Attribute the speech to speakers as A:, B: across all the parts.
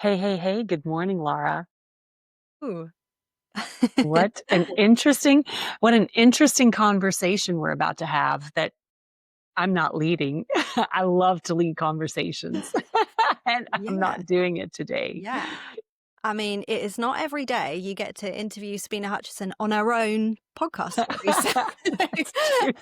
A: Hey, hey, hey, good morning, Laura.
B: Ooh.
A: What an interesting what an interesting conversation we're about to have that I'm not leading. I love to lead conversations, and I'm
B: Yeah,
A: not doing it today.
B: yeah. I mean, it is not every day you get to interview Sabine Hutchison on our own podcast series.
A: That's true.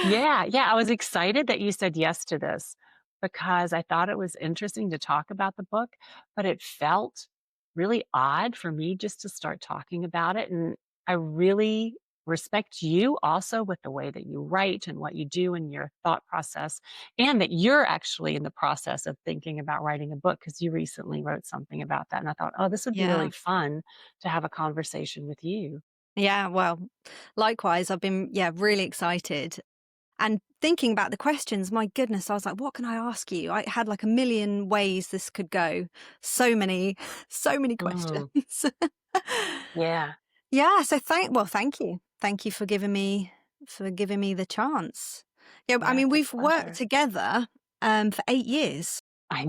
A: Yeah, yeah, I was excited that you said yes to this because I thought it was interesting to talk about the book, but it felt really odd for me just to start talking about it. And I really respect you also with the way that you write and what you do in your thought process, and that you're actually in the process of thinking about writing a book because you recently wrote something about that. And I thought, oh, this would be
B: Yeah.
A: really fun to have a conversation with you.
B: Yeah, well, likewise, I've been, really excited. And thinking about the questions, my goodness, I was like, what can I ask you? I had like a million ways this could go. So many, so many questions.
A: Mm, yeah.
B: Yeah, so thank you. Thank you for giving me the chance. Yeah, I
A: Yeah,
B: mean,
A: it's a
B: we've worked
A: pleasure.
B: together for 8 years.
A: I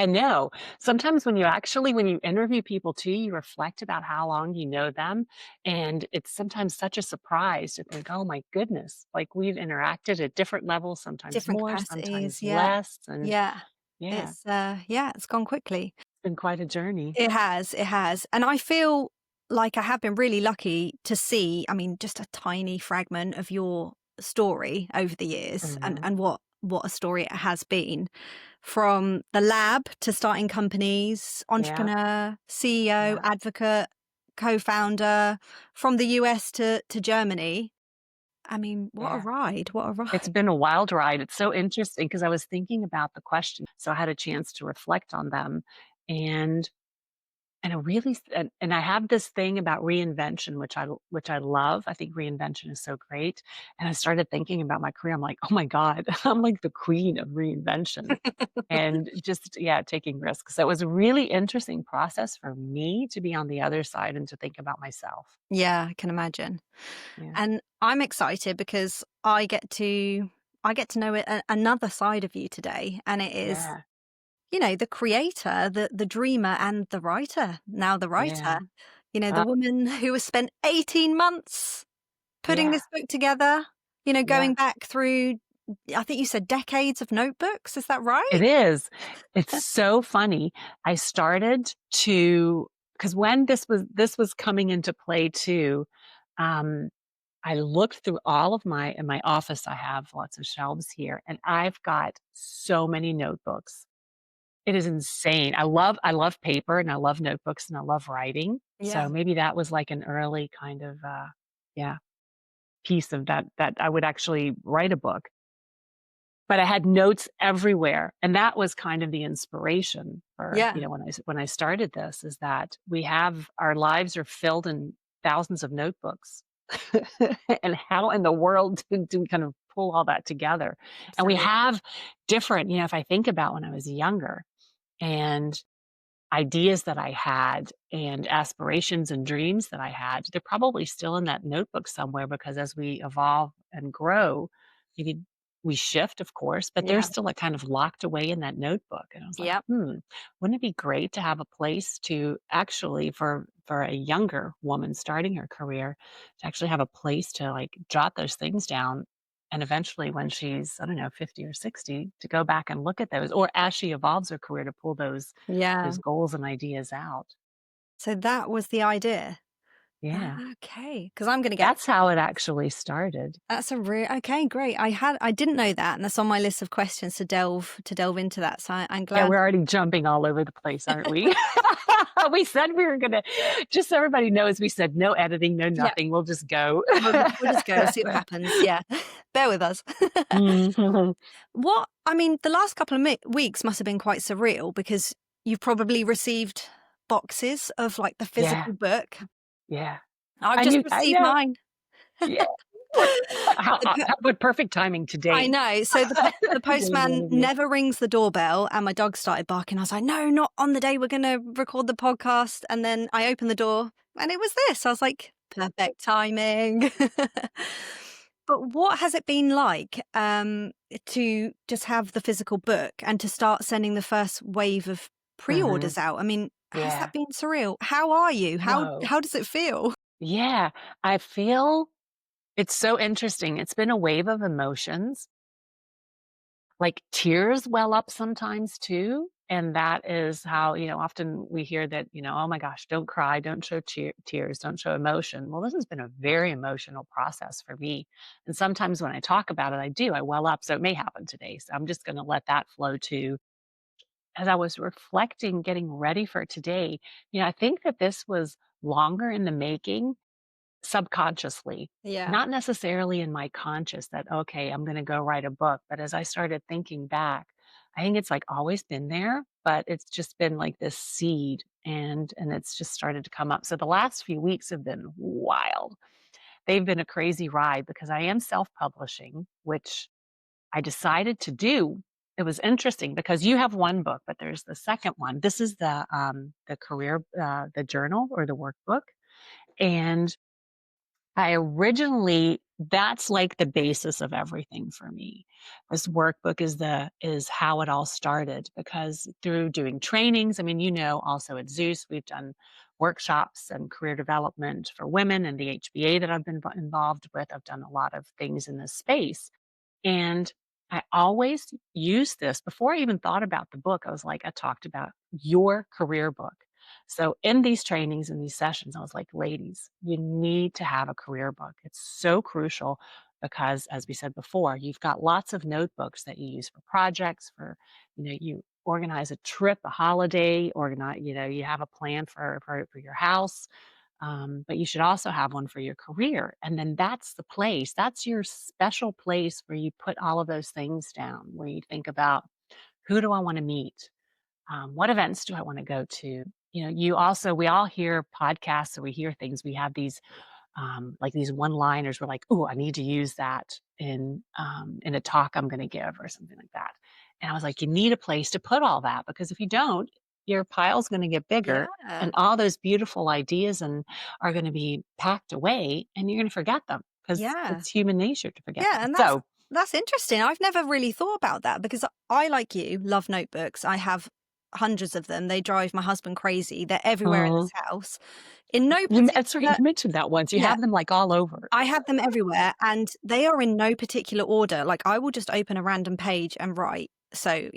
A: know. Sometimes when you interview people too, you reflect about how long you know them, and it's sometimes such a surprise to think, "Oh my goodness," like, we've interacted at different levels, sometimes
B: Different
A: more,
B: capacities,
A: sometimes
B: yeah.
A: less, and
B: Yeah.
A: yeah,
B: It's gone quickly.
A: it's been quite a journey.
B: It has, and I feel like I have been really lucky to see, I mean, just a tiny fragment of your story over the years and
A: Mhm.
B: what a story it has been. From the lab to starting companies,
A: Yeah,
B: entrepreneur, CEO,
A: yeah,
B: advocate, co-founder, from the US to Germany. I mean, what a
A: yeah.
B: ride, what a
A: It's
B: ride.
A: been a wild ride. It's so interesting because I was thinking about the question, so I had a chance to reflect on them, and And I really s and I have this thing about reinvention, which I love. I think reinvention is so great, and I started thinking about my career. I'm like, "Oh my god, I'm like the queen of reinvention," and just, yeah, taking risks. So it was a really interesting process for me to be on the other side and to think about myself.
B: Yeah, I can imagine.
A: Yeah.
B: And I'm excited because I get to know another side of you today, and it is,
A: Yeah.
B: the creator, the dreamer, and the writer. Now the writer,
A: Yeah.
B: the
A: Uh,
B: woman who has spent 18 months putting
A: yeah.
B: this book together.
A: Yeah.
B: Going back through, I think you said decades of notebooks. Is that
A: It
B: right?
A: is. It's so funny. I started to because when this was coming into play too, um, I looked through all of my in my office, I have lots of shelves here, and I've got so many notebooks. It is insane. I love paper, and I love notebooks, and I love writing. So
B: Yeah.
A: maybe that was like an early kind of, yeah, piece of that I would actually write a book. But I had notes everywhere, and that was kind of the inspiration for,
B: Yeah.
A: when I started this, is that we have our lives are filled in thousands of notebooks. And how in the world do we kind of pull all that together? And we
B: Absolutely.
A: have different, if I think about when I was younger and ideas that I had and aspirations and dreams that I had, they're probably still in that notebook somewhere because as we evolve and grow, you could we shift, of course, but they're
B: Yeah.
A: still like kind of locked away in that notebook. And I was like,
B: Yep.
A: wouldn't it be great to have a place to actually for a younger woman starting her career to actually have a place to like jot those things down and eventually when she's, I don't know, 50 or 60 to go back and look at those or as she evolves her career to pull
B: Yeah.
A: those goals and ideas out.
B: So that was the idea.
A: Yeah.
B: Ah, okay. Because I'm going to get.
A: That's how it actually started.
B: That's a real okay, great. I didn't know that, and that's on my list of questions to delve into that. So I'm
A: Yeah,
B: glad.
A: we're already jumping all over the place, aren't we? We said we were gonna just so everybody knows, we said no editing, no
B: Yeah,
A: nothing, we'll just go.
B: we'll just go see what happens. Yeah, bear with us.
A: Mhm.
B: What I mean, the last couple of weeks must have been quite surreal because you've probably received boxes of like the
A: Yeah,
B: physical book.
A: yeah.
B: I've
A: And
B: just
A: you I
B: received
A: know.
B: mine.
A: Yeah. What
B: The po
A: what perfect timing to
B: I
A: date.
B: know. So the
A: Getting the
B: postman
A: interview.
B: never rings the doorbell, and my dog started barking. I was like, "No, not on the day we're gonna record the podcast." And then I opened the door, and it was this. I was like, "Perfect timing." But what has it been like, to just have the physical book and to start sending the first wave of
A: Mhm.
B: pre-orders out. I mean, has
A: Yeah.
B: that been surreal? How are you? How
A: Whoa.
B: how does it feel?
A: Yeah. I feel it's so interesting. It's been a wave of emotions. Like, tears well up sometimes too, and that is how, often we hear that, "Oh my gosh, don't cry, don't show tears, don't show emotion." Well, this has been a very emotional process for me, and sometimes when I talk about it, I well up, so it may happen today, so I'm just gonna let that flow too. As I was reflecting, getting ready for today, I think that this was longer in the making subconsciously,
B: Yeah.
A: not necessarily in my conscious that, okay, I'm going to go write a book. But as I started thinking back, I think it's like always been there, but it's just been like this seed and it's just started to come up. So the last few weeks have been wild. They've been a crazy ride because I am self-publishing, which I decided to do. It was interesting because you have one book, but there's the second one. This is the career the journal or the workbook. And I originally that's like the basis of everything for me. This workbook is how it all started because through doing trainings, I mean, also at Zeus, we've done workshops and career development for women and the HBA that I've been involved with. I've done a lot of things in this space. And I always use this before I even thought about the book. I talked about your career book. So in these trainings and these sessions, I was like, ladies, you need to have a career book. It's so crucial because, as we said before, you've got lots of notebooks that you use for projects, you organize a trip, a holiday, you have a plan for your house, but you should also have one for your career. And then that's the place, that's your special place where you put all of those things down, where you think about who do I want to meet? What events do I want to go to? We all hear podcasts or we hear things. We have these like these one liners. We're like, oh, I need to use that in a talk I'm going to give or something like that. And I was like, you need a place to put all that because if you don't, your pile's going to get bigger
B: Yeah.
A: and all those beautiful ideas and are going to be packed away and you're going to forget them because
B: Yeah.
A: it's human nature to forget
B: Yeah,
A: them.
B: and
A: So,
B: that's interesting. I've never really thought about that because I, like you, love notebooks. I have hundreds of them. They drive my husband crazy. They're everywhere in
A: mm,
B: this house. In no
A: that's right.
B: particular
A: You mentioned that once. You
B: Yeah,
A: have them like all over.
B: I have them everywhere and they are in no particular order. Like I will just open a random page and write. So,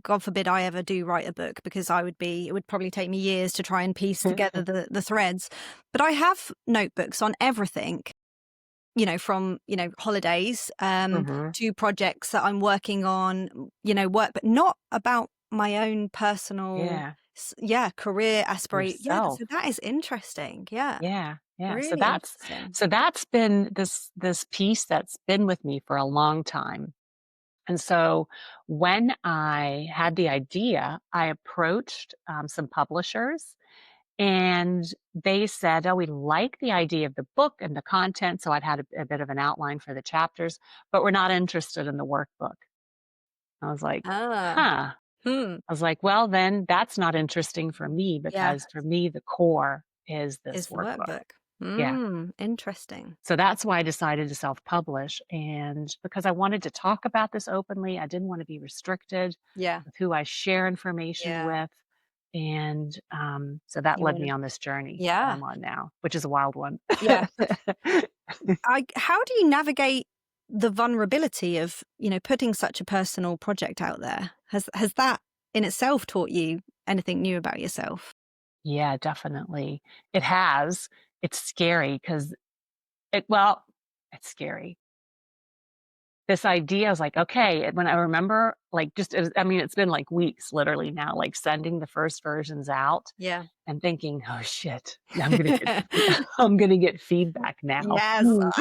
B: God forbid I ever do write a book because it would probably take me years to try and piece together the threads. But I have notebooks on everything, from, holidays,
A: hmm
B: to projects that I'm working on, work, but not about my own personal,
A: Yeah,
B: career aspirate. Yeah,
A: yourself.
B: so that is interesting. Yeah,
A: Yeah, yeah. So
B: really
A: that's
B: interesting.
A: so that's been this piece that's been with me for a long time. And so when I had the idea, I approached some publishers and they said, "Oh, we like the idea of the book and the content." So I'd had a bit of an outline for the chapters, but we're not interested in the workbook. I was like,
B: Ah,
A: huh.
B: hmm,
A: I was like, well, then that's not interesting for me
B: yeah,
A: because for me, the core is this
B: is the
A: workbook.
B: workbook.
A: Yeah.
B: Interesting.
A: So that's why I decided to self-publish, and because I wanted to talk about this openly, I didn't want to be restricted
B: Yeah,
A: with who I share information
B: yeah.
A: with, and, so that
B: You
A: led
B: wanna
A: me on this journey that
B: Yeah,
A: I'm on now, which is a wild one.
B: yeah. How do you navigate the vulnerability of, putting such a personal project out there? Has that in itself taught you anything new about yourself?
A: Yeah, definitely. It has. It's scary because well, it's scary. This idea, I was like, "Okay," and when I remember, like, just it was I mean, it's been, like, weeks literally now, like, sending the first versions out
B: Yeah.
A: and thinking, "Oh, shit. I'm gonna get I'm gonna get feedback now."
B: Yes.
A: Ooh.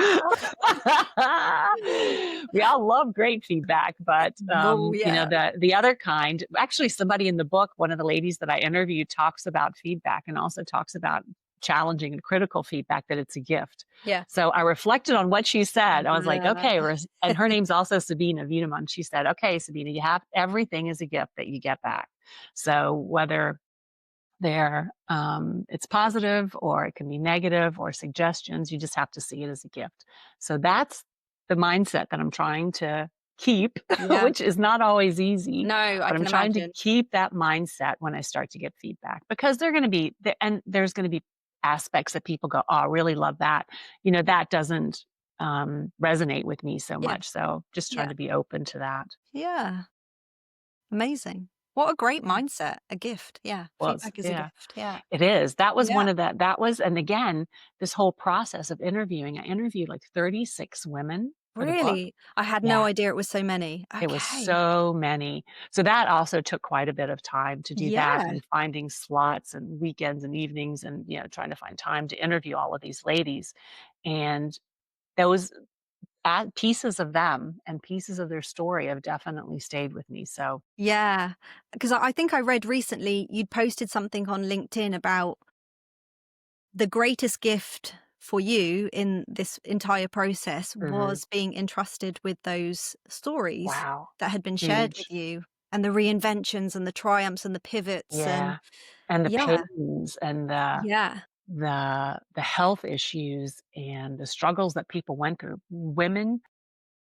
A: We all love great feedback, but,
B: Well, yeah.
A: the other kind actually, somebody in the book, one of the ladies that I interviewed talks about feedback and also talks about challenging and critical feedback, that it's a gift.
B: Yeah.
A: So I reflected on what she said. I was like,
B: Uh,
A: "Okay," and her name's also Sabine Hutchison. She said, "Okay, Sabine, you have everything is a gift that you get back. So whether it's positive or it can be negative or suggestions, you just have to see it as a gift." So that's the mindset that I'm trying keep,
B: Yeah.
A: which is not always easy,
B: No, I
A: but I'm
B: can
A: trying to
B: imagine.
A: keep that mindset when I start to get feedback because they're going to be and there's going to be aspects that people go, "Oh, I really love that." That doesn't resonate with me so
B: Yeah.
A: much. So just trying
B: Yeah.
A: to be open to that.
B: Yeah. Amazing. What a great
A: Yeah.
B: mindset. A gift. Yeah.
A: Was
B: Feedback is a
A: yeah.
B: gift. Yeah.
A: It is. That was
B: Yeah.
A: one of the that was and again, this whole process of interviewing, I interviewed like 36 women for the book.
B: Really? I had no
A: Yeah,
B: idea it was so many.
A: it was
B: Okay.
A: so many. So that also took quite a bit of time to do that
B: Yeah.
A: and finding slots and weekends and evenings and, trying to find time to interview all of these ladies. And those pieces of them and pieces of their story have definitely stayed with me. So,
B: Yeah. Because I think I read recently you'd posted something on LinkedIn about the greatest gift for you in this entire process
A: mhm.
B: was being entrusted with those stories
A: Wow.
B: that had been shared with
A: Huge.
B: you and the reinventions and the triumphs and the pivots and
A: Yeah. And the
B: yeah,
A: pains and the
B: yeah,
A: the health issues and the struggles that people went through. Women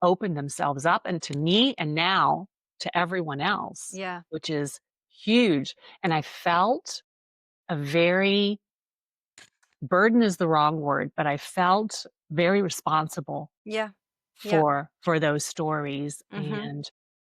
A: opened themselves up and to me and now to everyone else,
B: yeah,
A: which is huge. And I felt a very burden is the wrong word, but I felt very responsible
B: yeah, yeah.
A: for those stories
B: Mhm.
A: and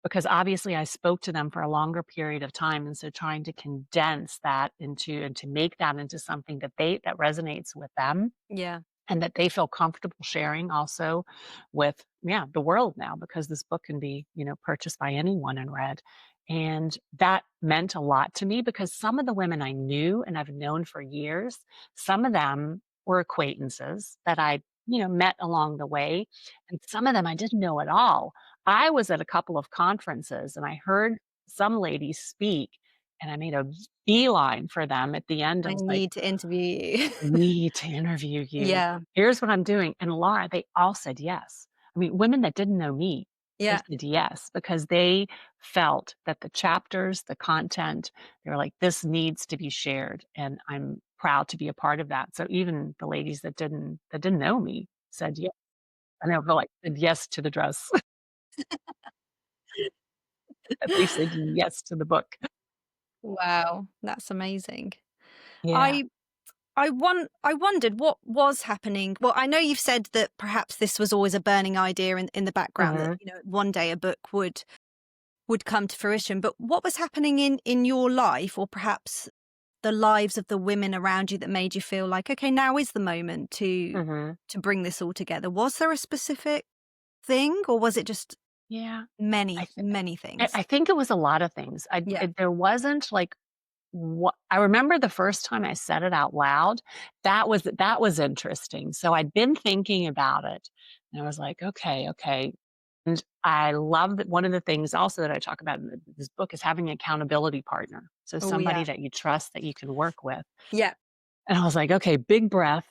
A: because obviously I spoke to them for a longer period of time and so trying to condense that into and to make that into something that resonates with them
B: Yeah,
A: and that they feel comfortable sharing also with the world now because this book can be purchased by anyone and read and that meant a lot to me because some of the women I knew and I've known for years, some of them were acquaintances that I met along the way and some of them I didn't know at all. I was at a couple of conferences and I heard some ladies speak and I made a beeline for them at the end. I
B: I
A: was like,
B: need to interview you.
A: need to interview you.
B: Yeah,
A: Here's what I'm doing. And Laura, they all said yes. I mean, women that didn't know me, they
B: yeah,
A: said yes because they felt that the chapters, the content, they were like, this needs to be shared. And I'm proud to be a part of that. So even the ladies that didn't know me said yes. I know, but like said yes to the dress. They said yes to the book.
B: wow, that's amazing.
A: Yeah.
B: I I wondered what was happening. Well, I know you've said that perhaps this was always a burning idea in the background that,
A: Hmm.
B: one day a book would come to fruition, but what was happening in your life or perhaps the lives of the women around you that made you feel like, okay, now is the moment
A: Hmm.
B: to bring this all together? Was there a specific thing or was it just
A: Yeah. I,
B: many,
A: th-
B: many
A: I
B: things?
A: think it was a lot of things.
B: Yeah.
A: There wasn't like what I remember the first time I said it out loud, that was interesting. So I'd been thinking about it, and I was like, "Okay, okay." And I love that one of the things also that I talk about in this book is having an accountability partner. So
B: Oh
A: somebody
B: yeah.
A: that you trust that you can work with.
B: Yeah.
A: And I was like, "Okay, big breath."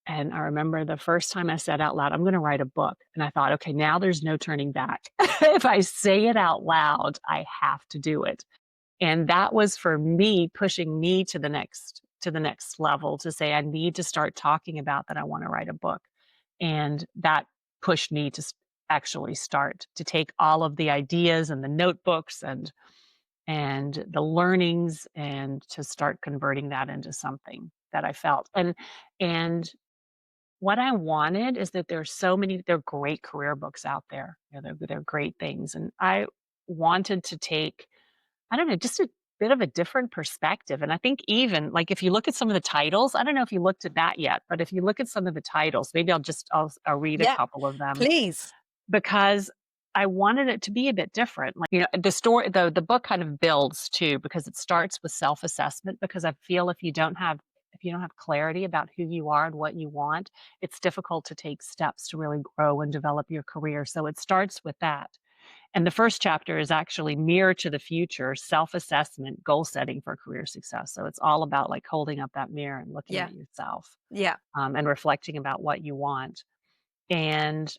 A: And I remember the first time I said out loud, "I'm gonna write a book." And I thought, "Okay, now there's no turning back. If I say it out loud, I have to do it." And that was for me pushing me to the next level to say, I need to start talking about that I wanna write a book. And that pushed me to actually start to take all of the ideas and the notebooks and the learnings and to start converting that into something that I felt. And what I wanted is that there's so many there are great career books out there. They're great things. And I wanted to take I don't know, just a bit of a different perspective, and I think even, like, if you look at some of the titles, I don't know if you looked at that yet, but if you look at some of the titles, maybe I'll read a
B: Yeah.
A: couple of them
B: Please.
A: because I wanted it to be a bit different. Like, the book kind of builds too because it starts with self-assessment because I feel if you don't have clarity about who you are and what you want, it's difficult to take steps to really grow and develop your career, so it starts with that. And the first chapter is actually Mirror to the Future, Self-Assessment, Goal Setting for Career Success. So it's all about, like, holding up that mirror and looking
B: Yeah.
A: at yourself,
B: Yeah.
A: and reflecting about what you want. And,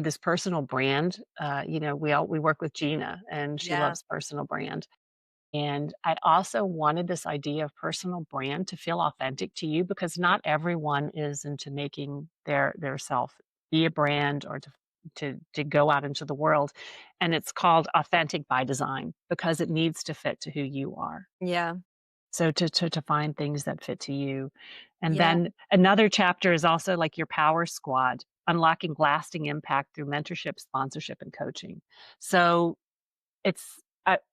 A: this personal brand, we work with Gina, and she
B: Yeah.
A: loves personal brand. And I also wanted this idea of personal brand to feel authentic to you because not everyone is into making their self be a brand or to to go out into the world, and it's called Authentic by Design because it needs to fit to who you are.
B: Yeah.
A: So to find things that fit to you. And
B: Yeah.
A: then another chapter is also like your power squad, unlocking lasting impact through mentorship, sponsorship, and coaching. So it's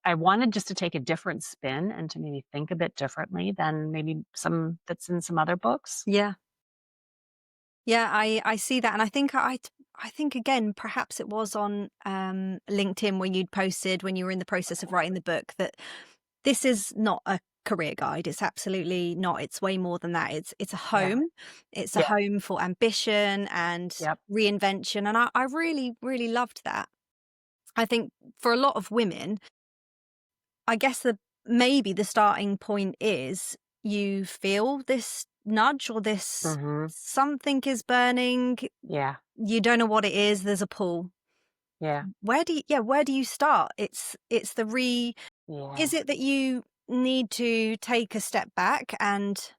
A: I wanted just to take a different spin and to maybe think a bit differently than maybe some that's in some other books.
B: Yeah. Yeah, I see that, and I think again, perhaps it was on LinkedIn where you'd posted when you were in the process of writing the book that this is not a career guide. It's absolutely not. It's way more than that. It's a
A: Yeah.
B: home. It's a
A: Yep.
B: home for ambition and
A: Yep.
B: reinvention, and I really really loved that. I think for a lot of women, I guess the maybe the starting point is you feel this nudge or this
A: Mhm.
B: something is burning.
A: Yeah.
B: You don't know what it is. There's a pull.
A: Yeah.
B: Where do you start? It's the
A: Yeah.
B: is it that you need to take a step back and,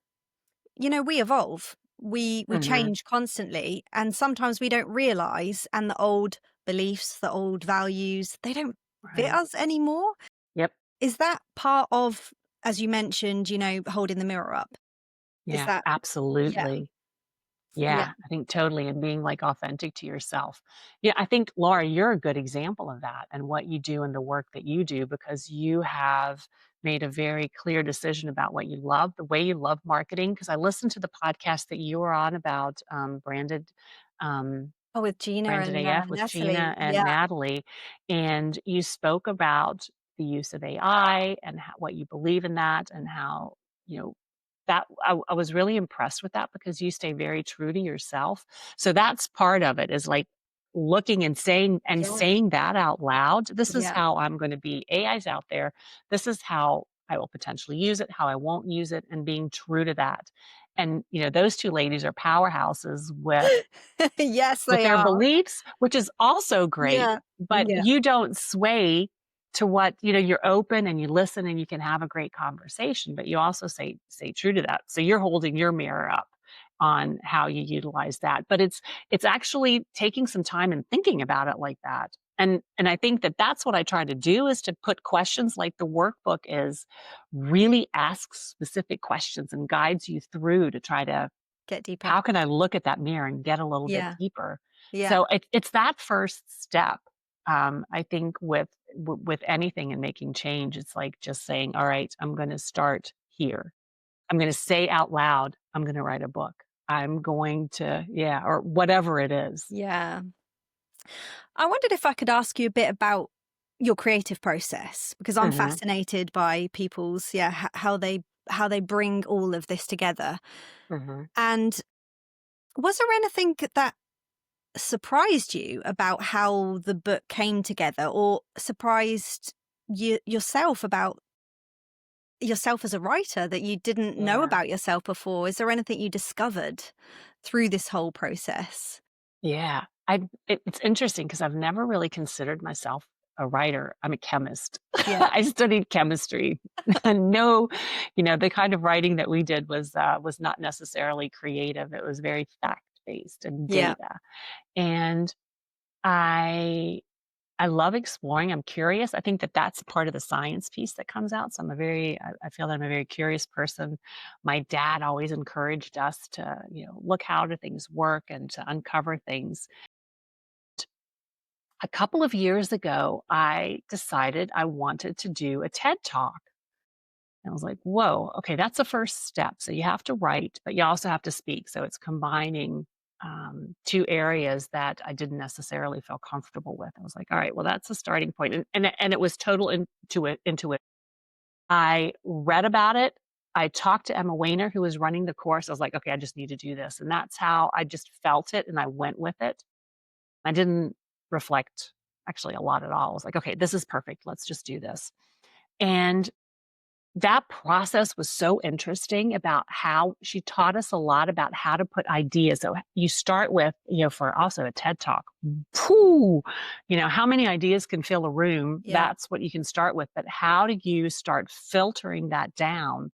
B: you know, we evolve. We
A: Mhm.
B: change constantly and sometimes we don't realize and the old beliefs, the old values, they don't fit
A: Right.
B: us anymore.
A: Yep.
B: Is that part of, as you mentioned, you know, holding the mirror up? Is
A: Yeah,
B: that yeah,
A: absolutely.
B: yeah,
A: Yeah, I think totally, and being, like, authentic to yourself. Yeah, I think, Laura, you're a good example of that and what you do and the work that you do because you have made a very clear decision about what you love, the way you love marketing. Because I listened to the podcast that you were on about, um,
B: oh, with Gina
A: Branded
B: and,
A: AF with
B: Natalie,
A: Gina and
B: yeah,
A: Natalie, and you spoke about the use of AI and what you believe in that and how, you know, that I was really impressed with that because you stay very true to yourself. So that's part of it is like looking and
B: yeah,
A: saying that out loud. This is
B: yeah,
A: how I'm going to be. AI's out there. This is how I will potentially use it, how I won't use it, and being true to that. And those two ladies are powerhouses
B: yes,
A: with
B: they
A: their
B: are,
A: beliefs, which is also great,
B: yeah,
A: but
B: yeah,
A: you don't sway to what you're open and you listen and you can have a great conversation, but you also stay true to that. So you're holding your mirror up on how you utilize that. But it's actually taking some time and thinking about it like that. And I think that that's what I try to do is to put questions like the workbook is really asks specific questions and guides you through to try to
B: get deeper,
A: how can I look at that mirror and get a little bit
B: yeah,
A: deeper?
B: yeah,
A: So it's that first step. I think with anything in making change, it's like just saying, "All right, I'm going to start here. I'm going to say out loud, I'm going to write a book. I'm going to, yeah, or whatever it is."
B: yeah. I wondered if I could ask you a bit about your creative process because I'm
A: Mhm.
B: fascinated by people's how they bring all of this together.
A: Mhm.
B: And was there anything that surprised you about how the book came together or surprised yourself about yourself as a writer that you didn't know
A: Yeah.
B: about yourself before? Is there anything you discovered through this whole process?
A: Yeah. It's interesting because I've never really considered myself a writer. I'm a chemist.
B: Yeah.
A: I studied chemistry. And no, the kind of writing that we did was not necessarily creative. It was very fact-based and
B: Yeah.
A: data. And I I love exploring. I'm curious. I think that that's part of the science piece that comes out. So I feel that I'm a very curious person. My dad always encouraged us to, look how do things work and to uncover things. A couple of years ago, I decided I wanted to do a TED Talk. And I was like, whoa, okay, that's the first step. So you have to write, but you also have to speak. So it's combining two areas that I didn't necessarily feel comfortable with. I was like, all right, well, that's a starting point. And it was total into it. I read about it. I talked to Emma Weiner, who was running the course. I was like, okay, I just need to do this. And that's how I just felt it and I went with it. I didn't reflect actually a lot at all. I was like, okay, this is perfect. Let's just do this. And that process was so interesting about how she taught us a lot about how to put ideas. So you start with, for also a TED Talk, whew, how many ideas can fill a room?
B: Yeah.
A: That's what you can start with. But how do you start filtering that down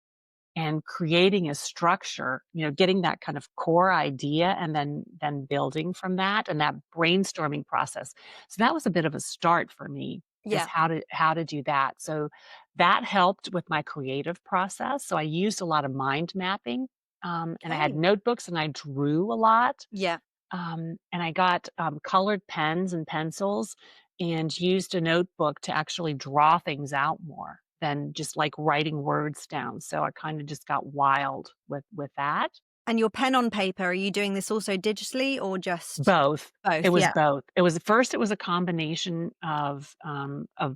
A: and creating a structure, getting that kind of core idea and then building from that and that brainstorming process. So that was a bit of a start for me is
B: Yeah.
A: how to do that. So that helped with my creative process. So I used a lot of mind mapping. And I had
B: Okay.
A: notebooks and I drew a lot.
B: Yeah.
A: And I got colored pens and pencils and used a notebook to actually draw things out more than just like writing words down. So I kind of just got wild with that.
B: And your pen on paper, are you doing this also digitally or just
A: Both. It
B: both?
A: was
B: Yeah.
A: both. It was first it was a combination of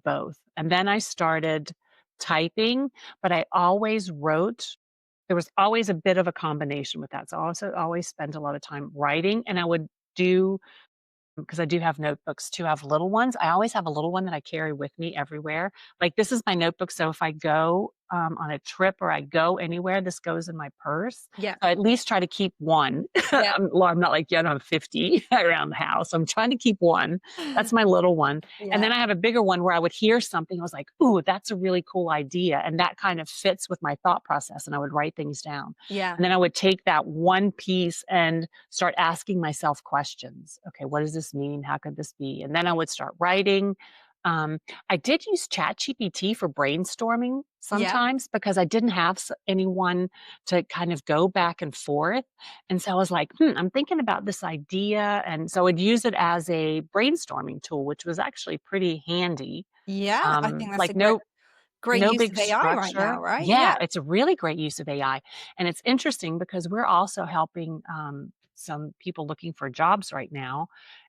A: both. And then I started typing, but I always wrote. There was always a bit of a combination with that. So I also always spent a lot of time writing and I would do because I do have notebooks too. I have little ones. I always have a little one that I carry with me everywhere. Like this is my notebook. So if I go on a trip or I go anywhere, this goes in my purse.
B: Yeah.
A: So I at least try to keep one.
B: Yeah.
A: I'm not like, I'm 50 around the house. I'm trying to keep one. That's my little one. And
B: Yeah.
A: then I have a bigger one where I would hear something. I was like, ooh, that's a really cool idea. And that kind of fits with my thought process. And I would write things down.
B: Yeah.
A: And then I would take that one piece and start asking myself questions. Okay, what does this mean? How could this be? And then I would start writing. Um, I did use ChatGPT for brainstorming
B: Yeah.
A: sometimes because I didn't have anyone to kind of go back and forth. And so I was like, I'm thinking about this idea. And so I'd use it as a brainstorming tool, which was actually pretty handy.
B: Yeah. I think that's a
A: Like
B: great
A: no
B: use
A: big
B: of AI right
A: structure.
B: now, right?
A: Yeah,
B: Yeah.
A: it's a really great use of AI, and it's interesting because we're also helping, some people looking for jobs right now,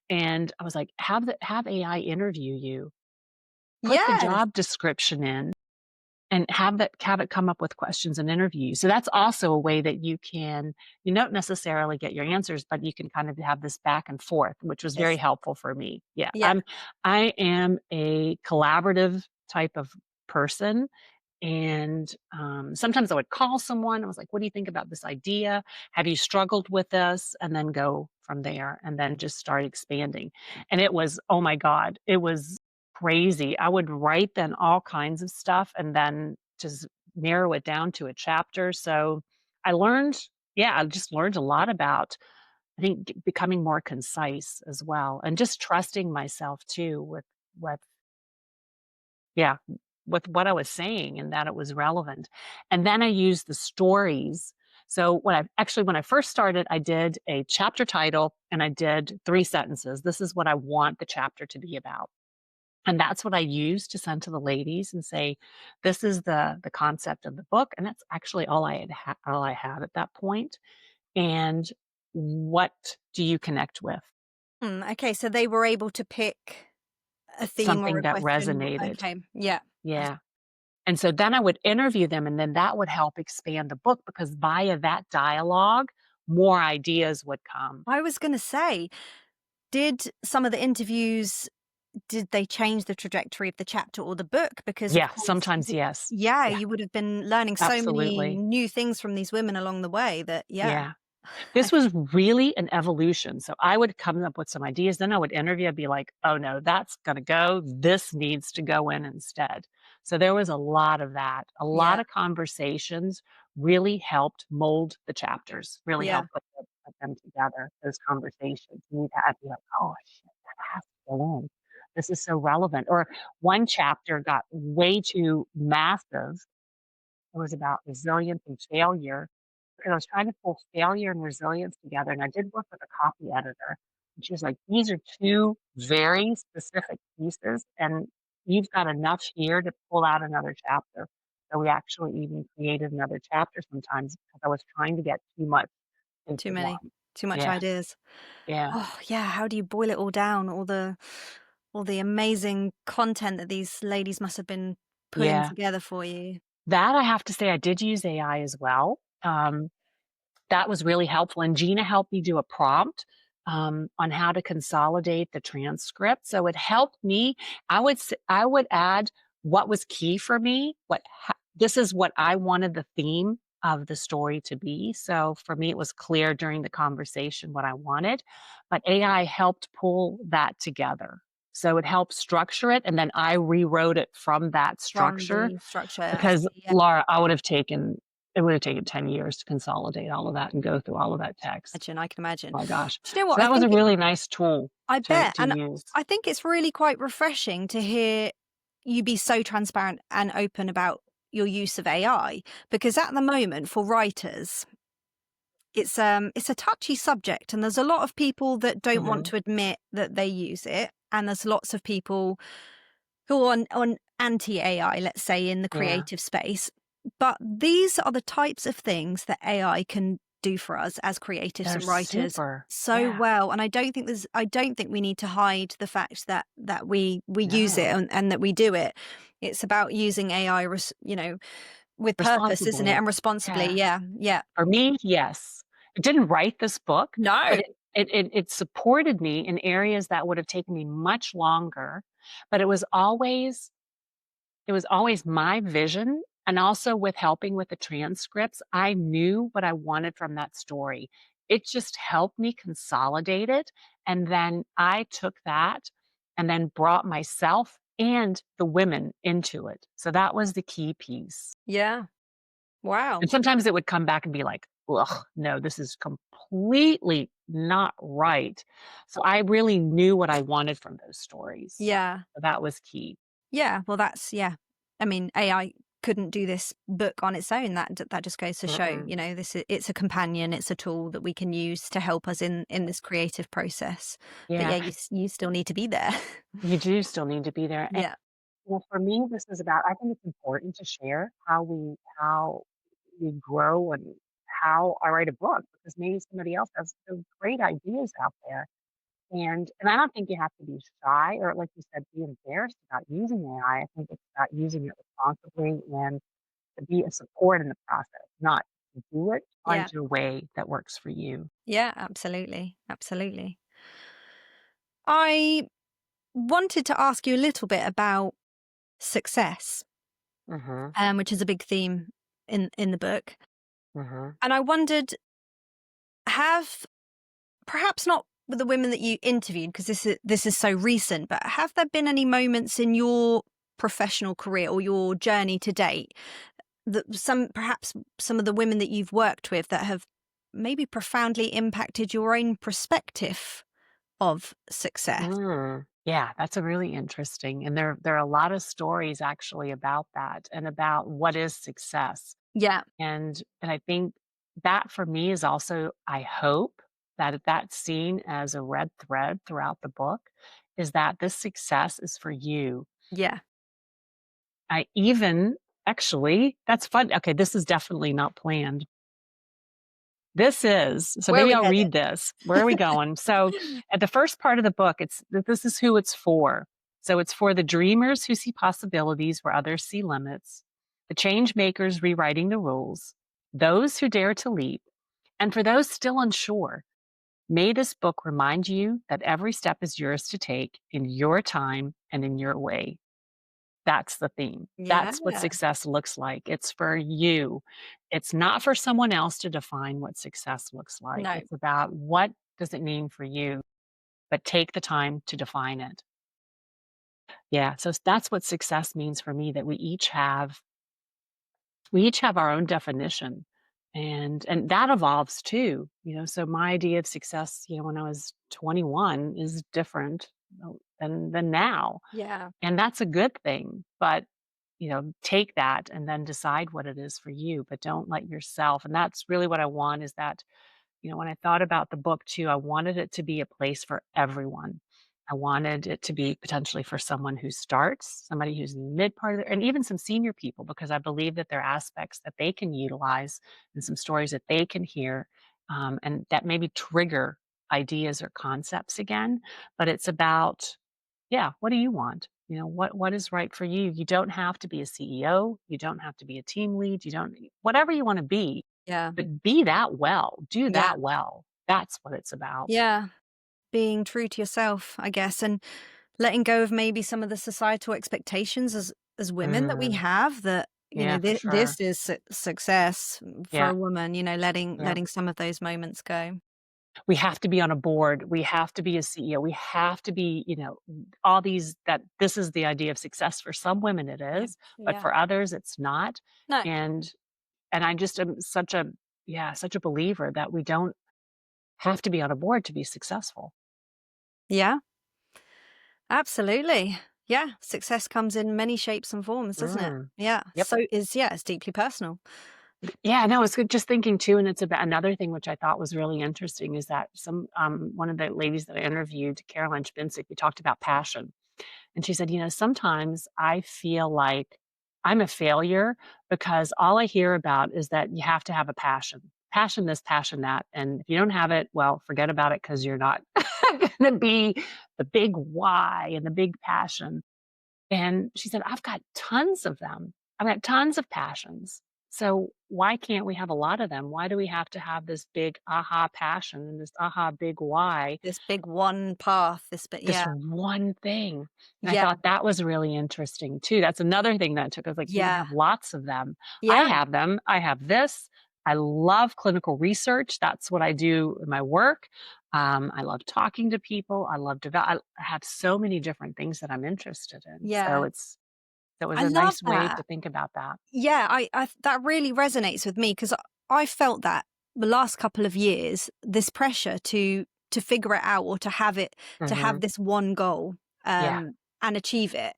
A: and I was like, "Have AI interview you. Put the
B: Yes.
A: job description in, and have it come up with questions and interview." So that's also a way that you don't necessarily get your answers, but you can kind of have this back and forth, which was very
B: Yes.
A: helpful for me. Yeah,
B: Yeah.
A: I am a collaborative type of person, and, sometimes I would call someone. I was like, "What do you think about this idea? Have you struggled with this?" And then go from there and then just start expanding. And it was, oh my god, it was crazy. I would write then all kinds of stuff and then just narrow it down to a chapter. So I learned I just learned a lot about, I think, becoming more concise as well and just trusting myself too with yeah, with what I was saying and that it was relevant. And then I used the stories. So when I first started, I did a chapter title and I did 3 sentences. This is what I want the chapter to be about. And that's what I used to send to the ladies and say, this is the concept of the book. And that's actually all I had at that point. And what do you connect with?
B: Okay, so they were able to pick a theme or
A: Something
B: a
A: that
B: question.
A: resonated.
B: Okay. Yeah. I
A: Yeah. And so then I would interview them, and then that would help expand the book because via that dialogue, more ideas would come.
B: I was gonna say, did some of the interviews did they change the trajectory of the chapter or the book? Because of
A: Yeah,
B: course
A: sometimes yes.
B: yeah,
A: Yeah,
B: you would have been learning so many
A: absolutely.
B: new things from these women along the way that yeah.
A: Yeah. This was really an evolution. So I would come up with some ideas, then I would interview, I'd be like, "Oh, no, that's gonna go. This needs to go in instead." So there was a lot of that. A lot
B: Yeah.
A: of conversations really helped mold the chapters, really
B: Yeah.
A: helped put them together, those conversations. And you'd have be like, "Oh, shit, that has to go in. This is so relevant." Or one chapter got way too massive. It was about resilience and failure because I was trying to pull failure and resilience together, and I did work with a copy editor, and she was like, "These are 2 very specific pieces, and you've got enough here to pull out another chapter." So we actually even created another chapter sometimes because I was trying to get too much into
B: Too many.
A: one.
B: Too much
A: Yeah,
B: ideas.
A: yeah,
B: Oh, yeah, how do you boil it all down? All the amazing content that these ladies must have been pulling
A: yeah.
B: together for you.
A: That I have to say I did use AI as well. That was really helpful, and Gina helped me do a prompt, on how to consolidate the transcript, so it helped me. I would add what was key for me, this is what I wanted the theme of the story to be, so for me, it was clear during the conversation what I wanted, but AI helped pull that together. So it helped structure it, and then I rewrote it from that
B: From
A: structure
B: the structure, I
A: because,
B: see, yeah.
A: Laura, I would have taken It would have taken 10 years to consolidate all of that and go through all of that text.
B: I can imagine.
A: My gosh.
B: Do you know
A: So
B: what? I
A: that was a
B: think it
A: really nice tool
B: I
A: to
B: bet,
A: to
B: and
A: use.
B: I think it's really quite refreshing to hear you be so transparent and open about your use of AI, because at the moment for writers, it's a touchy subject, and there's a lot of people that don't want
A: Mhm.
B: to admit that they use it, and there's lots of people who are on anti AI, let's say, in the
A: Yeah.
B: creative space. But these are the types of things that AI can do for us as creatives
A: They're
B: and writers
A: super.
B: so
A: Yeah.
B: well. And I don't think we need to hide the fact that we use it,
A: No.
B: and that we do it. It's about using AI, with purpose, isn't it?
A: Responsibly.
B: And responsibly.
A: Yeah.
B: Yeah. Yeah.
A: For me, yes. I didn't write this book,
B: No.
A: but it supported me in areas that would have taken me much longer, but it was always my vision, and also with helping with the transcripts, I knew what I wanted from that story. It just helped me consolidate it, and then I took that and then brought myself and the women into it. So that was the key piece.
B: Yeah. Wow.
A: And sometimes it would come back and be like, "Ugh, no, this is completely not right." So I really knew what I wanted from those stories.
B: Yeah.
A: So that was key.
B: Yeah, well, that's yeah. I mean, AI couldn't do this book on its own. That just goes to show,
A: Mm-mm.
B: it's a companion, it's a tool that we can use to help us in this creative process. But
A: Yeah,
B: yeah, you still need to be there.
A: you do still need to be there. And
B: Yeah,
A: well, for me, this is about, I think it's important to share how we grow and how I write a book, because maybe somebody else has some great ideas out there. And I don't think you have to be shy or, like you said, be embarrassed about using AI. I think it's about using it responsibly and to be a support in the process, not to do it.
B: yeah,
A: Find your way that works for you.
B: yeah, absolutely, absolutely. I wanted to ask you a little bit about success,
A: Mhm.
B: which is a big theme in the book,
A: Mhm.
B: and I wondered, have perhaps not with the women that you interviewed, because this is so recent, but have there been any moments in your professional career or your journey to date that perhaps some of the women that you've worked with that have maybe profoundly impacted your own perspective of success?
A: Mm. Yeah, that's a really interesting, and there are a lot of stories actually about that and about what is success.
B: Yeah,
A: And I think that for me is also, I hope that that's seen as a red thread throughout the book, is that this success is for you.
B: yeah.
A: I even actually, that's fun. Okay, this is definitely not planned. This is, so
B: Where are
A: maybe
B: we
A: I'll
B: headed?
A: read this. Where are we going? So at the first part of the book, this is who it's for. So it's for the dreamers who see possibilities where others see limits, the change makers rewriting the rules, those who dare to leap, and for those still unsure. May this book remind you that every step is yours to take in your time and in your way. That's the theme.
B: Yeah.
A: That's what success looks like. It's for you. It's not for someone else to define what success looks like.
B: No.
A: It's about what does it mean for you, but take the time to define it. Yeah, so that's what success means for me, that we each have our own definition, and that evolves too. So my idea of success, when I was 21 is different than now.
B: Yeah.
A: And that's a good thing, but, take that and then decide what it is for you, but don't let yourself, and that's really what I want, is that, when I thought about the book too, I wanted it to be a place for everyone. I wanted it to be potentially for someone who starts, somebody who's in the mid part of their, and even some senior people, because I believe that there are aspects that they can utilize and some stories that they can hear, and that maybe trigger ideas or concepts again. But it's about, yeah, what do you want? What is right for you? You don't have to be a CEO. You don't have to be a team lead. You don't, whatever you want to be,
B: Yeah.
A: but be that well. Do
B: Yeah.
A: that well. That's what it's about.
B: Yeah. Being true to yourself, I guess, and letting go of maybe some of the societal expectations as women that we
A: Mm,
B: have, that
A: yeah, for sure.
B: this is success for
A: Yeah,
B: a woman, letting
A: yeah.
B: some of those moments go.
A: We have to be on a board. We have to be a CEO. We have to be, all these, that this is the idea of success. For some women, it
B: Yeah.
A: is, but
B: Yeah.
A: for others, it's not.
B: No.
A: And And I just am such a believer that we don't have to be on a board to be successful.
B: Yeah, absolutely. Yeah, success comes in many shapes and forms, doesn't it?
A: Mm.
B: Yeah.
A: Yep.
B: Yeah, it's deeply personal.
A: Yeah, no, it's good just thinking too, and it's about another thing which I thought was really interesting is that one of the ladies that I interviewed, Caroline Spincic, we talked about passion. And she said, sometimes I feel like I'm a failure because all I hear about is that you have to have a passion. Passion this, passion that. And if you don't have it, well, forget about it because you're not going to be the big why and the big passion. And she said, I've got tons of them. I've got tons of passions. So why can't we have a lot of them? Why do we have to have this big aha passion and this aha big why?
B: This big one path, this bit,
A: This
B: yeah.
A: one thing. And I
B: Yeah.
A: thought that was really interesting too. That's another thing that I took. I was like, you can
B: Yeah.
A: have lots of them. I
B: Yeah.
A: have them. I have this. I love clinical research. That's what I do in my work. I love talking to people. I love I have so many different things that I'm interested in. So
B: Yeah.
A: that was
B: I
A: a
B: love
A: nice way
B: that.
A: to think about that.
B: Yeah, that really resonates with me because I felt that the last couple of years, this pressure to figure it out or to have
A: Hmm.
B: this one goal,
A: Yeah.
B: and achieve it.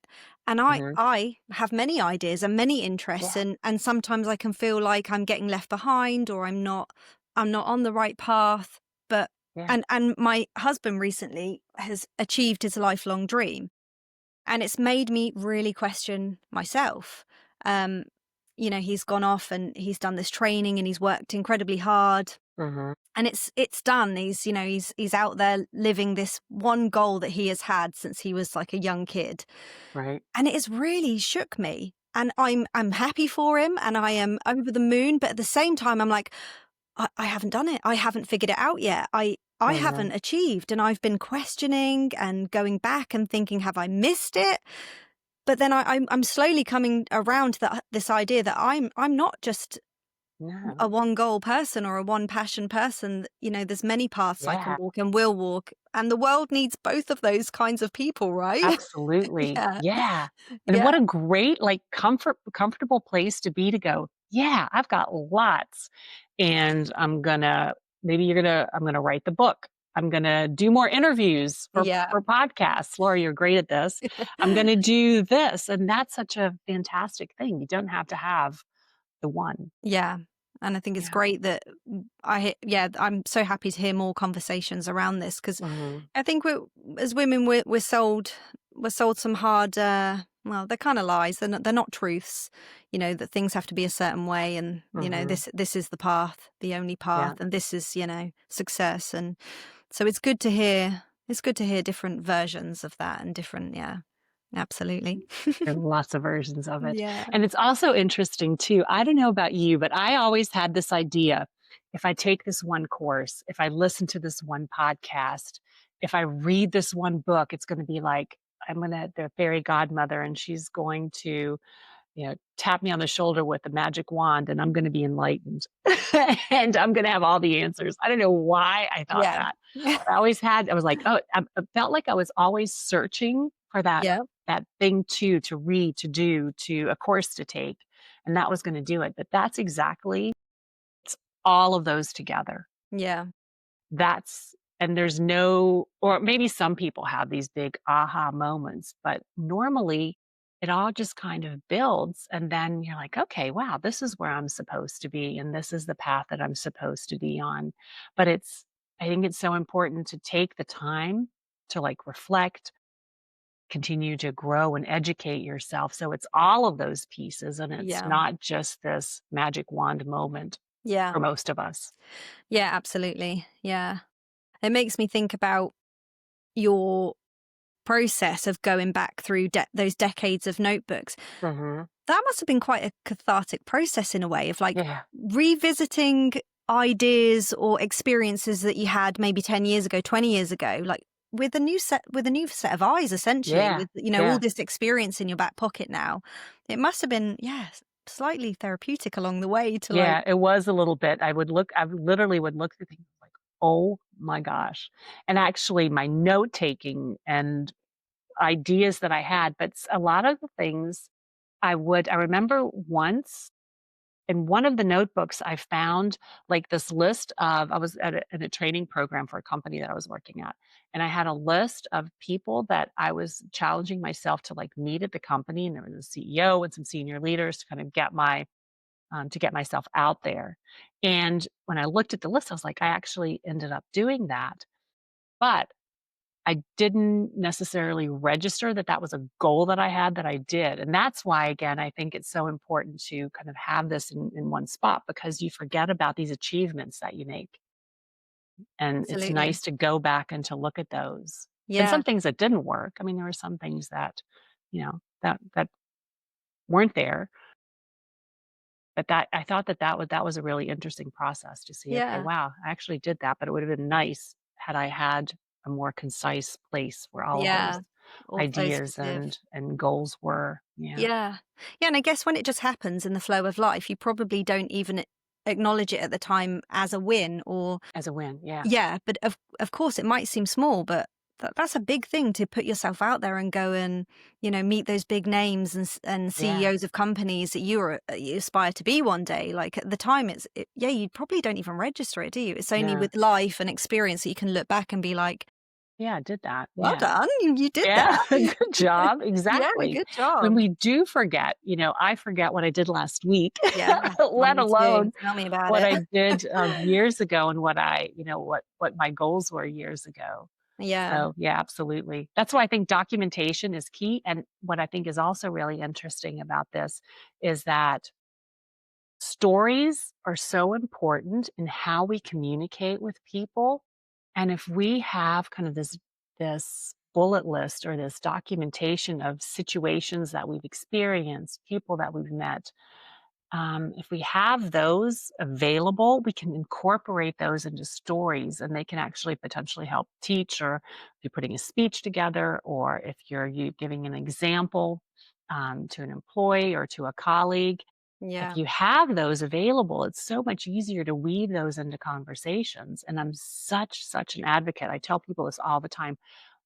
B: And
A: Hmm.
B: I have many ideas and many interests,
A: Yeah.
B: and sometimes I can feel like I'm getting left behind or I'm not on the right path. But
A: Yeah.
B: and my husband recently has achieved his lifelong dream, and it's made me really question myself. Um, he's gone off and he's done this training and he's worked incredibly hard,
A: Hmm.
B: and it's done. He's out there living this one goal that he has had since he was like a young kid,
A: Right.
B: and it has really shook me. And I'm happy for him, and I am over the moon. But at the same time, I'm like, I haven't done it. I haven't figured it out yet. I
A: Hmm.
B: haven't achieved, and I've been questioning and going back and thinking, have I missed it? But then I'm slowly coming around to this idea that I'm not just a
A: No.
B: one goal person or a one passion person. There's many paths I can
A: Yeah.
B: walk and will walk, and the world needs both of those kinds of people, right?
A: Absolutely.
B: Yeah,
A: Yeah. And
B: yeah,
A: what a great, like, comfortable place to be to go, "Yeah, I've got lots, and I'm gonna write the book. I'm gonna do more interviews
B: yeah,
A: for podcasts. Laura, you're great at this. I'm gonna do this." And that's such a fantastic thing. You don't have to have the one.
B: yeah. And I think it's
A: Yeah.
B: great that yeah, I'm so happy to hear more conversations around this because
A: Mhm.
B: I think as women, we're sold some hard, well, they're kind of lies. They're not truths. That things have to be a certain way, and
A: Mhm.
B: this is the path, the only
A: Yeah.
B: path, and this is success. And so it's good to hear. It's good to hear different versions of that and different. Yeah, absolutely.
A: There are lots of versions of it.
B: Yeah.
A: And it's also interesting too. I don't know about you, but I always had this idea, if I take this one course, if I listen to this one podcast, if I read this one book, it's going to be like the fairy godmother, and she's going to, tap me on the shoulder with a magic wand, and I'm going to be enlightened. And I'm going to have all the answers. I don't know why I thought
B: Yeah.
A: that. I was like, oh, I felt like I was always searching for
B: Yeah.
A: that thing to read, to do, to a course to take, and that was gonna do it, but that's exactly it's all of those together.
B: Yeah.
A: That's and there's no or maybe some people have these big aha moments, but normally it all just kind of builds, and then you're like, "Okay, wow, this is where I'm supposed to be, and this is the path that I'm supposed to be on." But I think it's so important to take the time to, like, reflect, continue to grow and educate yourself. So it's all of those pieces, and it's
B: Yeah.
A: not just this magic wand moment
B: Yeah.
A: for most of us.
B: Yeah. Absolutely. Yeah. It makes me think about your process of going back through those decades of notebooks.
A: Mhm.
B: That must have been quite a cathartic process in a way of like
A: Yeah.
B: revisiting ideas or experiences that you had maybe 10 years ago, 20 years ago, like with a new set of eyes, essentially,
A: Yeah.
B: with all
A: Yeah.
B: this experience in your back pocket now. It must have been, yeah, slightly therapeutic along the way to like,
A: Yeah, it was a little bit. I literally would look through things like, "Oh my gosh." And actually my note taking and ideas that I had, but a lot of the things I remember once in one of the notebooks, I found like this list of I was at a training program for a company that I was working at. And I had a list of people that I was challenging myself to like meet at the company. And there was a CEO and some senior leaders to kind of get my to get myself out there. And when I looked at the list, I was like, I actually ended up doing that. But I didn't necessarily register that that was a goal that I had that I did. And that's why, again, I think it's so important to kind of have this in one spot because you forget about these achievements that you make. And it's
B: Absolutely.
A: nice to go back and to look at those. And
B: Yeah.
A: some things that didn't work. I mean, there were some things that, that weren't there. But that I thought that was a really interesting process to see, okay,
B: Yeah.
A: wow, I actually did that, but it would have been nice had I had a more concise place where all of those
B: Yeah. All
A: ideas
B: focustive.
A: and goals were. Yeah,
B: Yeah. Yeah, and I guess when it just happens in the flow of life, you probably don't even acknowledge it at the time as a win or
A: as a win, yeah.
B: yeah, but of course it might seem small, but that's a big thing to put yourself out there and go and, meet those big names and and
A: Yeah,
B: CEOs of companies that you aspire to be one day. Like at the time yeah, you probably don't even register it, do you? It's only
A: no.
B: with life and experience that you can look back and be like,
A: Yeah, I did that,
B: "Well
A: yeah.
B: done, you did
A: Yeah,
B: that."
A: good job,
B: Yeah,
A: exactly.
B: good
A: When
B: job.
A: we do forget, I forget what I did last week,
B: Yeah. Oh,
A: let
B: me too.
A: alone
B: Tell me about
A: what
B: it.
A: I did, years ago and what my goals were years ago.
B: Yeah.
A: So, yeah, absolutely. That's why I think documentation is key, and what I think is also really interesting about this is that stories are so important in how we communicate with people, and if we have kind of this bullet list or this documentation of situations that we've experienced, people that we've met, if we have those available, we can incorporate those into stories and they can actually potentially help teach, or if you're putting a speech together, or if you giving an example to an employee or to a colleague. If
B: Yeah.
A: you have those available, it's so much easier to weave those into conversations. And I'm such an advocate. I tell people this all the time: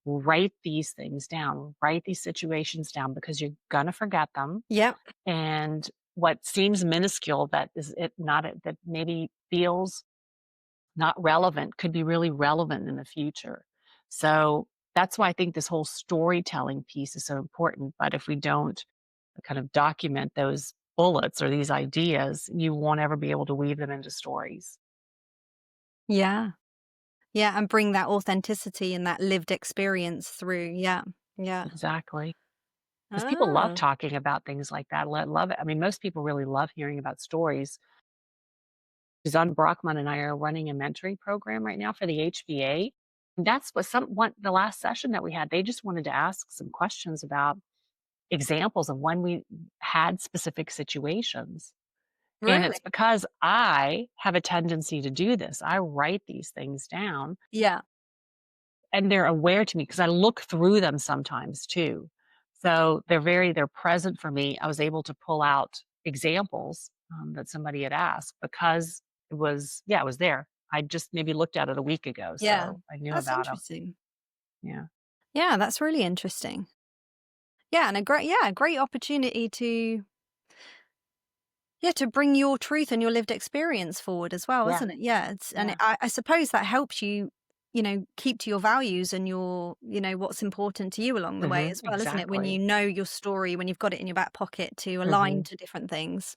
A: write these things down, write these situations down because you're going to forget them,
B: Yep.
A: and what seems minuscule that is it not that maybe feels not relevant could be really relevant in the future. So that's why I think this whole storytelling piece is so important. But if we don't kind of document those bullets or these ideas, you won't ever be able to weave them into stories.
B: Yeah. Yeah, and bring that authenticity and that lived experience through. Yeah. Yeah.
A: Exactly. Because people love
B: Oh,
A: talking about things like that. Love it. I mean, most people really love hearing about stories. Suzanne Brockman and I are running a mentoring program right now for the HBA. And that's what the last session that we had, they just wanted to ask some questions about examples of when we had specific situations. And it's
B: really?
A: because I have a tendency to do this. I write these things down
B: Yeah.
A: and they're aware to me because I look through them sometimes too. So they're present for me. I was able to pull out examples that somebody had asked because it was there. I just maybe looked at it a week ago,
B: Yeah.
A: so I knew
B: That's
A: about them.
B: interesting.
A: Yeah,
B: Yeah, that's really interesting. Yeah, and a great opportunity to yeah, to bring your truth and your lived experience forward as well,
A: yeah,
B: isn't it? Yeah, it's and
A: yeah.
B: I suppose that helps you, keep to your values and your, what's important to you along the way as well, isn't it? When you
A: Exactly.
B: know your story, when you've got it in your back pocket to align
A: Hmm.
B: to different things.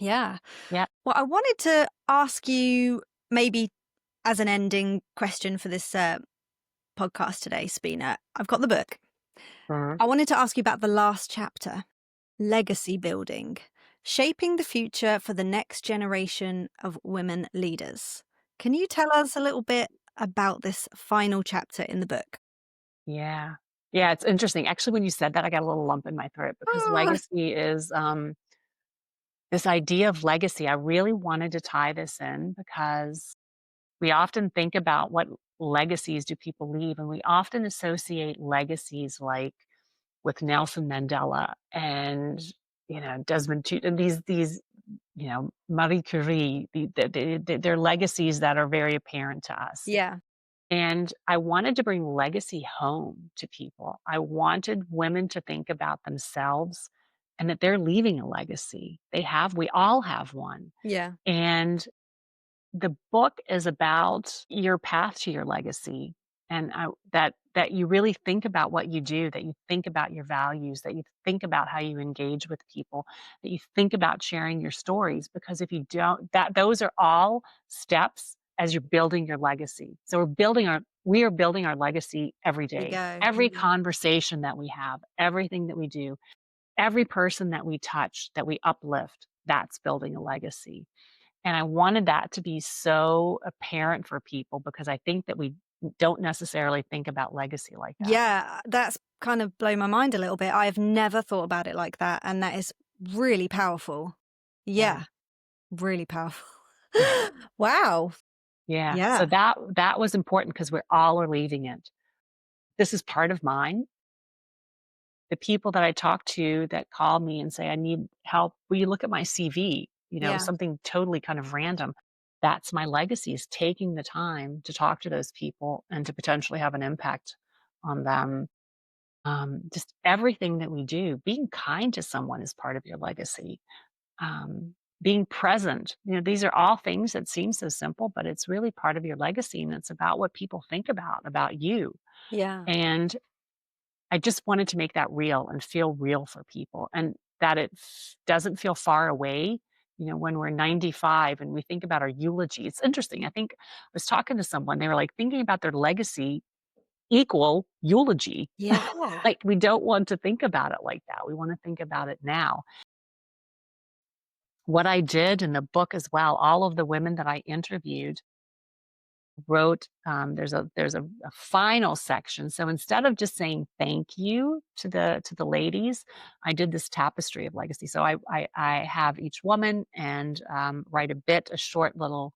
B: Yeah.
A: Yeah.
B: Well, I wanted to ask you maybe as an ending question for this podcast today, Spina. I've got the book.
A: Mhm.
B: I wanted to ask you about the last chapter, legacy building, shaping the future for the next generation of women leaders. Can you tell us a little bit about this final chapter in the book?
A: Yeah. Yeah, it's interesting. Actually, when you said that, I got a little lump in my throat because
B: Ah,
A: legacy is this idea of legacy. I really wanted to tie this in because we often think about what legacies do people leave, and we often associate legacies like with Nelson Mandela and Desmond Tutu, and these Marie Curie. They're legacies that are very apparent to us.
B: yeah,
A: And I wanted to bring legacy home to people. I wanted women to think about themselves and that they're leaving a legacy. We all have one.
B: Yeah.
A: And the book is about your path to your legacy, and that you really think about what you do, that you think about your values, that you think about how you engage with people, that you think about sharing your stories, because if you don't, that those are all steps as you're building your legacy. So we are building our legacy every
B: We
A: day.
B: go.
A: Every
B: Yeah.
A: conversation that we have, everything that we do, every person that we touch, that we uplift, that's building a legacy. And I wanted that to be so apparent for people because I think that we don't necessarily think about legacy like that.
B: Yeah, that's kind of blown my mind a little bit. I've never thought about it like that, and that is really powerful.
A: Yeah.
B: Yeah, really powerful.
A: Yeah.
B: Wow.
A: Yeah. So
B: Yeah.
A: that was important because we're all are leaving it. This is part of mine. The people that I talk to that call me and say, I need help. Will you look at my CV?
B: Yeah.
A: Something totally kind of random. That's my legacy, is taking the time to talk to those people and to potentially have an impact on them. Just everything that we do, being kind to someone is part of your legacy. Being present, these are all things that seem so simple, but it's really part of your legacy, and it's about what people think about you.
B: Yeah.
A: And I just wanted to make that real and feel real for people, and that it doesn't feel far away. When we're 95 and we think about our eulogy, it's interesting. I think I was talking to someone, they were like thinking about their legacy equal eulogy.
B: Yeah.
A: Like, we don't want to think about it like that. We want to think about it now. What I did in the book as well, all of the women that I interviewed wrote, there's a final section. So instead of just saying thank you to the ladies, I did this tapestry of legacy. So I have each woman and write a short little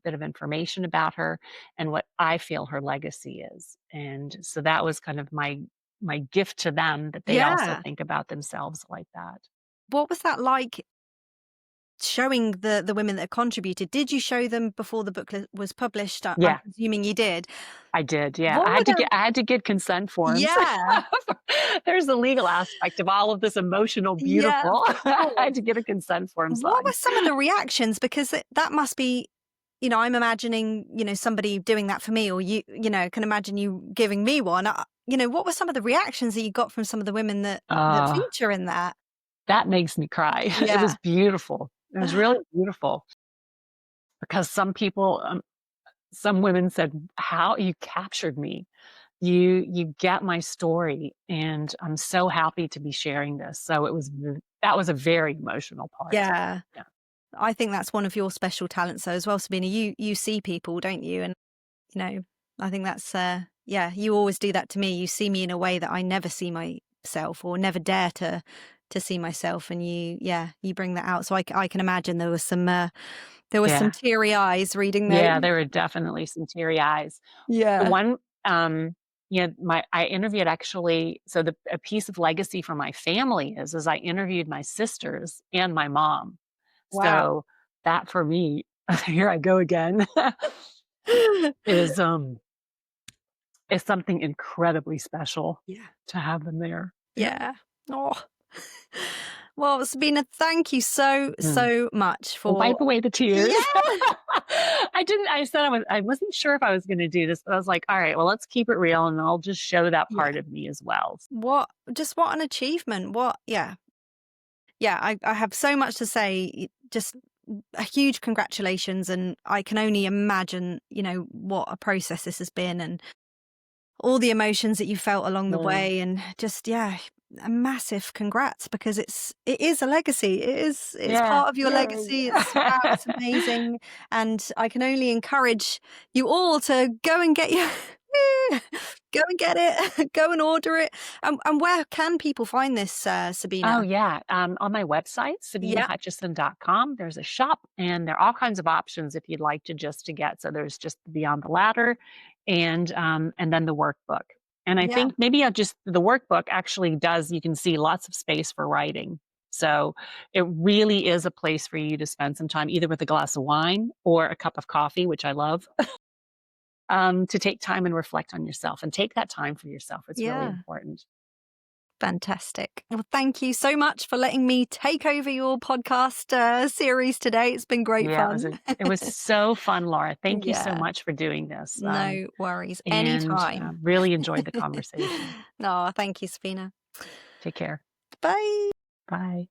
A: bit of information about her and what I feel her legacy is. And so that was kind of my gift to them, that they also
B: Yeah.
A: think about themselves like that.
B: What was that like showing the women that contributed? Did you show them before the booklet was published? I'm
A: Yeah,
B: presuming you did.
A: I did. Yeah,
B: What were their
A: I had to get consent forms.
B: Yeah.
A: There's the legal aspect of all of this emotional,
B: Yeah,
A: beautiful.
B: of
A: I had
B: course.
A: to get a consent form
B: What were
A: signed.
B: some of the reactions? Because that must be, I'm imagining, somebody doing that for me, or can imagine you giving me one. What were some of the reactions that you got from some of the women that
A: Uh,
B: feature in that?
A: that makes me cry. It was
B: Yeah.
A: beautiful. It was really beautiful because some women said, "How you captured me. You get my story, and I'm so happy to be sharing this." So that was a very emotional part.
B: Yeah.
A: Yeah.
B: I think that's one of your special talents though as well, Sabina. You see people, don't you? And you know, I think that's yeah, you always do that to me. You see me in a way that I never see myself or never dare to see myself, and you bring that out. So I can imagine there was some
A: Yeah.
B: teary eyes reading those.
A: Yeah, there were definitely some teary eyes. The
B: Yeah.
A: one, my I interviewed actually, so a piece of legacy for my family is I interviewed my sisters and my mom.
B: Wow.
A: So that for me, here I go again, is, is something incredibly special
B: Yeah.
A: to have them there. Yeah.
B: Yeah. Oh. Well, Sabina, thank you so,
A: Mm.
B: so much
A: I'll
B: for
A: wipe away the
B: Yeah.
A: tears. I wasn't sure if I was gonna do this, but I was like, "All right, well, let's keep it real, and I'll just show that
B: Yeah.
A: part of me as well."
B: What an achievement. Yeah. Yeah, I have so much to say. Just a huge congratulations, and I can only imagine, what a process this has been, and all the emotions that you felt along the
A: Mm.
B: way, and just a massive congrats, because it is a legacy. It's
A: Yeah,
B: part of your
A: yay.
B: legacy. It's wow, it's amazing, and I can only encourage you all to go and get your go and get it, go and order it. And where can people find this,
A: Oh,
B: Sabina?
A: yeah, on my website,
B: Yeah,
A: sabinehutchison.com, there's a shop, and there are all kinds of options if you'd like to get. So there's just Beyond the Ladder and then the workbook. And I
B: yeah.
A: think maybe I'll just the workbook actually does you can see lots of space for writing. So it really is a place for you to spend some time either with a glass of wine or a cup of coffee, which I love, to take time and reflect on yourself and take that time for yourself. It's really
B: Yeah.
A: important.
B: Fantastic. Well, thank you so much for letting me take over your podcast series today. It's been great
A: Yeah,
B: fun.
A: it was so fun, Laura. Thank you so
B: Yeah,
A: much for doing this,
B: no worries.
A: and
B: Anytime.
A: really enjoyed the conversation.
B: No, thank you, Sabina.
A: Take care.
B: Bye.
A: Bye.